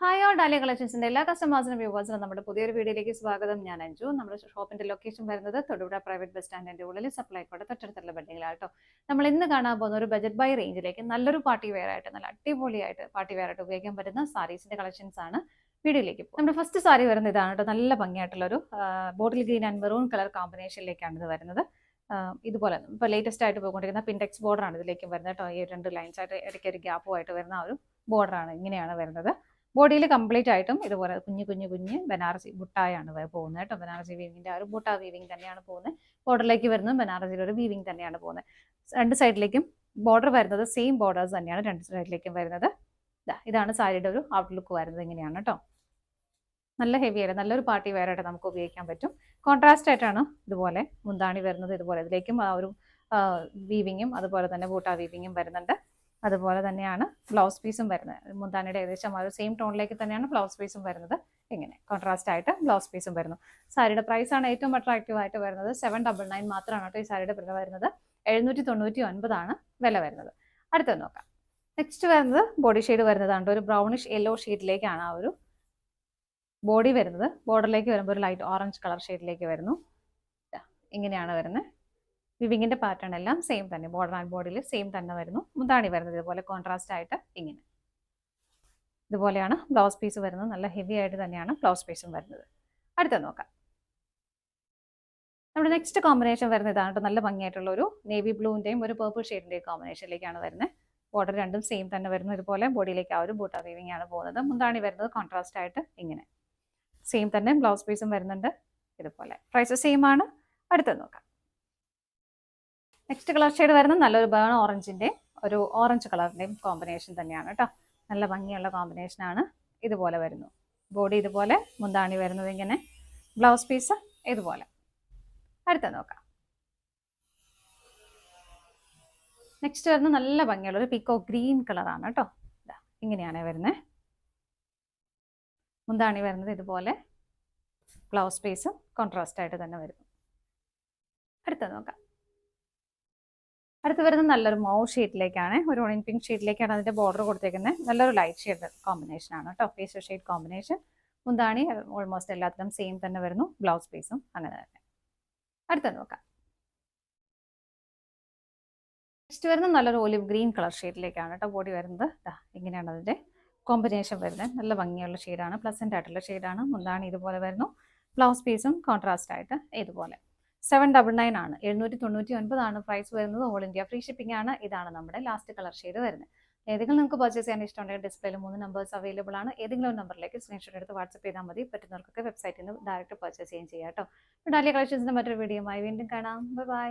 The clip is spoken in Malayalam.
ഹായ് ഓൾ ഡാലിയ കളക്ഷൻസിന്റെ എല്ലാ കസ്റ്റമേഴ്സിനും വ്യൂവേഴ്സിനും നമ്മുടെ പുതിയൊരു വീഡിയോയിലേക്ക് സ്വാഗതം. ഞാൻ അഞ്ജു. നമ്മുടെ ഷോപ്പിന്റെ ലൊക്കേഷൻ വരുന്നത് തൊടുപുഴ പ്രൈവറ്റ് ബസ് സ്റ്റാൻഡിന്റെ ഉള്ളിൽ സപ്ലൈക്കോടെ തൊട്ടടുത്തുള്ള ബിൽഡിംഗിലാട്ടോ. നമ്മൾ ഇന്ന് കാണാൻ പോകുന്ന ഒരു ബജറ്റ് ബൈ റേഞ്ചിലേക്ക് നല്ലൊരു പാർട്ടി വെയർ ആയിട്ട് നല്ല അടിപൊളിയായിട്ട് പാർട്ടി വെയർ ആയിട്ട് ഉപയോഗിക്കാൻ പറ്റുന്ന സാരീസിന്റെ കളക്ഷൻസ് ആണ് വീഡിയോയിലേക്ക് പോകും. നമ്മുടെ ഫസ്റ്റ് സാരി വരുന്നത് ഇതാണ് കേട്ടോ. നല്ല ഭംഗിയായിട്ടുള്ള ഒരു bottle green and maroon colour കോമ്പിനേഷനിലേക്കാണ് ഇത് വരുന്നത്. ഇതുപോലെ ഇപ്പോൾ ലേറ്റസ്റ്റ് ആയിട്ട് പോയിക്കൊണ്ടിരിക്കുന്ന പിൻടെക്സ് ബോർഡർ ആണ് ഇതിലേക്കും വരുന്നത് കേട്ടോ. ഈ രണ്ട് ലൈൻസ് ആയിട്ട് ഇടയ്ക്ക് ഒരു ഗ്യാപ്പുമായിട്ട് വരുന്ന ആ ഒരു ബോർഡറാണ് ഇങ്ങനെയാണ് വരുന്നത്. ബോഡിയിൽ കംപ്ലീറ്റ് ആയിട്ടും ഇതുപോലെ കുഞ്ഞു കുഞ്ഞു കുഞ്ഞ് ബനാറസി ബുട്ടായാണ് പോകുന്നത് കേട്ടോ. ബനാറസി വീവിങ്ങിന്റെ ആ ഒരു ബുട്ട വീവിങ് തന്നെയാണ് പോകുന്നത്. ബോർഡറിലേക്ക് വരുന്നത് ബനാറസിയുടെ ഒരു വീവിങ് തന്നെയാണ് പോകുന്നത്. രണ്ട് സൈഡിലേക്കും ബോർഡർ വരുന്നത് സെയിം ബോർഡേഴ്സ് തന്നെയാണ് രണ്ട് സൈഡിലേക്കും വരുന്നത്. ഇതാണ് സാരിയുടെ ഒരു ഔട്ട്ലുക്ക് വരുന്നത് ഇങ്ങനെയാണ് കേട്ടോ. നല്ല ഹെവി ആയിട്ട് നല്ലൊരു പാർട്ടി വെയർ ആയിട്ട് നമുക്ക് ഉപയോഗിക്കാൻ പറ്റും. കോൺട്രാസ്റ്റ് ആയിട്ടാണ് ഇതുപോലെ മുന്താണി വരുന്നത്. ഇതുപോലെ ഇതിലേക്കും ആ ഒരു വീവിങ്ങും അതുപോലെ തന്നെ ബൂട്ട വീവിങ്ങും വരുന്നുണ്ട്. അതുപോലെ തന്നെയാണ് ബ്ലൗസ് പീസും വരുന്നത്. മുന്താണിയുടെ ഏകദേശം ആ ഒരു സെയിം ടോണിലേക്ക് തന്നെയാണ് ബ്ലൗസ് പീസും വരുന്നത്. ഇങ്ങനെ കോൺട്രാസ്റ്റ് ആയിട്ട് ബ്ലൗസ് പീസും വരുന്നു. സാരിയുടെ പ്രൈസ് ആണ് ഏറ്റവും അട്രാക്റ്റീവ് ആയിട്ട് വരുന്നത്. 799 മാത്രമാണ് കേട്ടോ ഈ സാരിയുടെ വില വരുന്നത്. 799 വില വരുന്നത്. അടുത്തത് നോക്കാം. നെക്സ്റ്റ് വരുന്നത് ബോഡി ഷെയ്ഡ് വരുന്നതാണ്. ഒരു ബ്രൗണിഷ് യെല്ലോ ഷെയ്ഡിലേക്കാണ് ആ ഒരു ബോഡി വരുന്നത്. ബോർഡറിലേക്ക് വരുമ്പോൾ ഒരു ലൈറ്റ് ഓറഞ്ച് കളർ ഷെയ്ഡിലേക്ക് വരുന്നു. ഇങ്ങനെയാണ് വരുന്നത്. വിവിങ്ങിന്റെ പാറ്റേൺ എല്ലാം സെയിം തന്നെ. ബോർഡർ ആൻഡ് ബോഡിയിൽ സെയിം തന്നെ വരുന്നു. മുന്താണി വരുന്നത് ഇതുപോലെ കോൺട്രാസ്റ്റ് ആയിട്ട് ഇങ്ങനെ. ഇതുപോലെയാണ് ബ്ലൗസ് പീസ് വരുന്നത്. നല്ല ഹെവി ആയിട്ട് തന്നെയാണ് ബ്ലൗസ് പീസും വരുന്നത്. അടുത്തത് നോക്കാം. നമ്മുടെ നെക്സ്റ്റ് കോമ്പിനേഷൻ വരുന്നത് ഇതാണ്. നല്ല ഭംഗിയായിട്ടുള്ള ഒരു നേവി ബ്ലൂവിന്റെയും ഒരു പേർപ്പിൾ ഷെയ്ഡിന്റെയും കോമ്പിനേഷനിലേക്കാണ് വരുന്നത്. ബോർഡർ രണ്ടും സെയിം തന്നെ വരുന്നു. ഇതുപോലെ ബോഡിയിലേക്ക് ആ ഒരു ബൂട്ട വീവിംഗ് ആണ് പോകുന്നത്. മുന്താണി വരുന്നത് കോൺട്രാസ്റ്റ് ആയിട്ട് ഇങ്ങനെ. സെയിം തന്നെ ബ്ലൗസ് പീസും വരുന്നുണ്ട് ഇതുപോലെ. പ്രൈസ് സെയിം ആണ്. അടുത്തത് നോക്കാം. നെക്സ്റ്റ് കളർ ഷെയ്ഡ് വരുന്നത് നല്ലൊരു ബേൺ ഓറഞ്ചിന്റെ ഒരു ഓറഞ്ച് കളറിന്റെയും കോമ്പിനേഷൻ തന്നെയാണ് കേട്ടോ. നല്ല ഭംഗിയുള്ള കോമ്പിനേഷനാണ്. ഇതുപോലെ വരുന്നു. ബോഡി ഇതുപോലെ, മുന്താണി വരുന്നത് ഇങ്ങനെ, ബ്ലൗസ് പീസ് ഇതുപോലെ. അടുത്തത് നോക്കാം. നെക്സ്റ്റ് വരുന്നത് നല്ല ഭംഗിയുള്ള ഒരു പീക്കോ ഗ്രീൻ കളറാണ് കേട്ടോ. ഇങ്ങനെയാണ് വരുന്നത്. മുന്താണി വരുന്നത് ഇതുപോലെ, ബ്ലൗസ് പീസും കോൺട്രാസ്റ്റ് ആയിട്ട് തന്നെ വരുന്നു. അടുത്തത് നോക്കാം. അടുത്ത് വരുന്നത് നല്ലൊരു മൗ ഷെയ്ഡിലേക്കാണ്. ഒരു ഓണിയൻ പിങ്ക് ഷെയ്ഡിലേക്കാണ് അതിന്റെ ബോർഡർ കൊടുത്തേക്കുന്നത്. നല്ലൊരു ലൈറ്റ് ഷെയ്ഡ് കോമ്പിനേഷൻ ആണ് കേട്ടോ. Pastel shade combination. മുന്താണി ഓൾമോസ്റ്റ് എല്ലാത്തിനും സെയിം തന്നെ വരുന്നു. ബ്ലൗസ് പീസും അങ്ങനെ തന്നെ. അടുത്തത് നോക്കാം. നെക്സ്റ്റ് വരുന്നത് നല്ലൊരു ഒലിവ് ഗ്രീൻ കളർ ഷെയ്ഡിലേക്കാണ് കേട്ടോ ബോഡി വരുന്നത്. ഇങ്ങനെയാണ് അതിന്റെ കോമ്പിനേഷൻ വരുന്നത്. നല്ല ഭംഗിയുള്ള ഷെയ്ഡാണ്. പ്ലസന്റ് ആയിട്ടുള്ള ഷെയ്ഡാണ്. മുന്താണി ഇതുപോലെ വരുന്നു. ബ്ലൗസ് പീസും കോൺട്രാസ്റ്റ് ആയിട്ട് ഇതുപോലെ. 799 ആണ്. 799 പ്രൈസ് വരുന്നത്. ഓൾ ഇന്ത്യ ഫ്രീ ഷിപ്പിംഗ് ആണ്. ഇതാണ് നമ്മുടെ ലാസ്റ്റ് കളർ ഷെയ്ഡ് വരുന്നത്. ഏതെങ്കിലും നിങ്ങൾക്ക് പർച്ചേസ് ചെയ്യാൻ ഇഷ്ടമുണ്ടെങ്കിൽ ഡിസ്പ്ലേയിൽ 3 നമ്പേഴ്സ് അവൈലബിൾ ആണ്. ഏതെങ്കിലും ഒരു നമ്പറിലേക്ക് സ്ക്രീൻഷോട്ട് എടുത്ത് വാട്സ്ആപ്പ് ചെയ്താൽ മതി. പറ്റുന്നവർക്കൊക്കെ വെബ്സൈറ്റിൽ നിന്ന് ഡയറക്റ്റ് പർച്ചേസ് ചെയ്യാൻ ചെയ്യാം കേട്ടോ. ഡാലിയ കളക്ഷൻസിന്റെ മറ്റൊരു വീഡിയോയുമായി വീണ്ടും കാണാം. ബൈ.